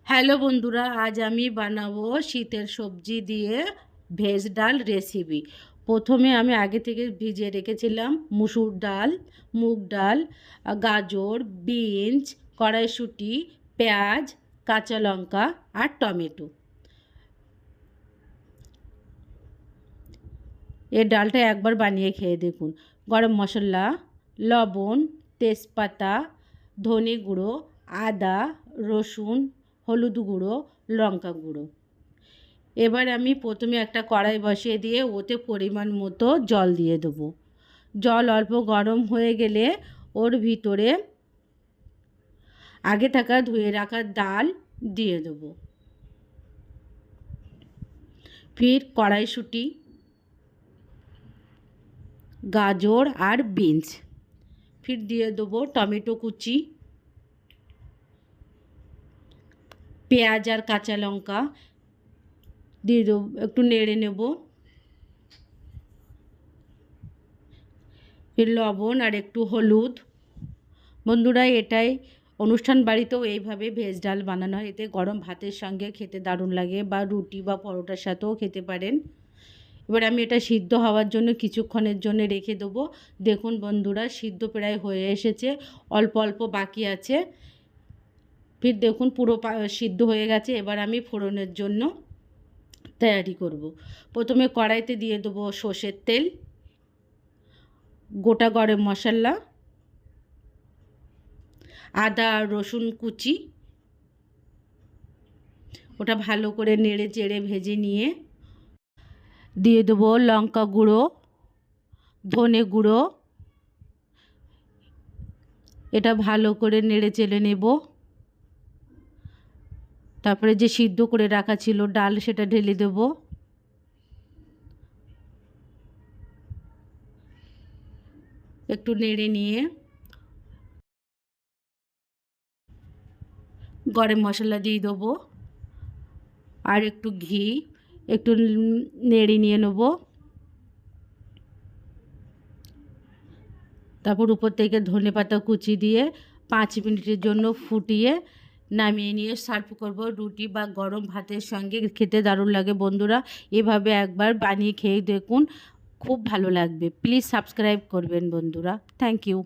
Hello বন্ধুরা, আজ আমি বানাবো শীতের সবজি দিয়ে ভেজ ডাল রেসিপি। প্রথমে আমি আগে থেকে ভিজিয়ে রেখেছিলাম মুসুর ডাল, মুগ ডাল, গাজর, বিনস, কড়াইশুঁটি, পেঁয়াজ, কাঁচা লঙ্কা আর টমেটো। এই ডালটা একবার বানিয়ে খেয়ে দেখুন। গরম মশলা, লবণ, তেজপাতা, ধনে গুঁড়ো, আদা, রসুন, হলুদ গুঁড়ো, লঙ্কা গুঁড়ো। এবার আমি প্রথমে একটা কড়াই বসিয়ে দিয়ে ওতে পরিমাণ মতো জল দিয়ে দেবো। জল অল্প গরম হয়ে গেলে ওর ভিতরে আগে থাকা ধুয়ে রাখা ডাল দিয়ে দেবো। ফির কড়াইশুঁটি, গাজর আর বিনস, ফির দিয়ে দেবো টমেটো কুচি, পেঁয়াজ আর কাঁচা লঙ্কা দিয়ে দেবো, একটু নেড়ে নেব। ফির লবণ আর একটু হলুদ। বন্ধুরা, এটাই অনুষ্ঠান বাড়িতেও এইভাবে ভেজ ডাল বানানো হয়। এতে গরম ভাতের সঙ্গে খেতে দারুণ লাগে, বা রুটি বা পরোটার সাথেও খেতে পারেন। এবার আমি এটা সিদ্ধ হওয়ার জন্য কিছুক্ষণের জন্য রেখে দেবো। দেখুন বন্ধুরা, সিদ্ধ প্রায় হয়ে এসেছে, অল্প অল্প বাকি আছে। ফির দেখুন পুরো সিদ্ধ হয়ে গেছে। এবার আমি ফোড়নের জন্য তৈরি করব। প্রথমে কড়াইতে দিয়ে দেবো সর্ষের তেল, গোটা গরম মশলা, আদা আর রসুন কুচি, ওটা ভালো করে নেড়ে চেড়ে ভেজে নিয়ে দিয়ে দেবো লঙ্কা গুঁড়ো, ধনে গুঁড়ো। এটা ভালো করে নেড়ে চেড়ে নেব। তারপরে যে সিদ্ধ করে রাখা ছিল ডাল, সেটা ঢেলে দেব। একটু নেড়ে নিয়ে গরম মশলা দিয়ে দেবো আর একটু ঘি, একটু নেড়ে নিয়ে নেব। তারপর উপর থেকে ধনেপাতা কুচি দিয়ে 5 মিনিটের জন্য ফুটিয়ে নামিয়ে নিয়ে সার্ভ করব। রুটি বা গরম ভাতের সঙ্গে খেতে দারুণ লাগে বন্ধুরা। এভাবে একবার বানিয়ে খেয়ে দেখুন, খুব ভালো লাগবে। প্লিজ সাবস্ক্রাইব করবেন বন্ধুরা। Thank you.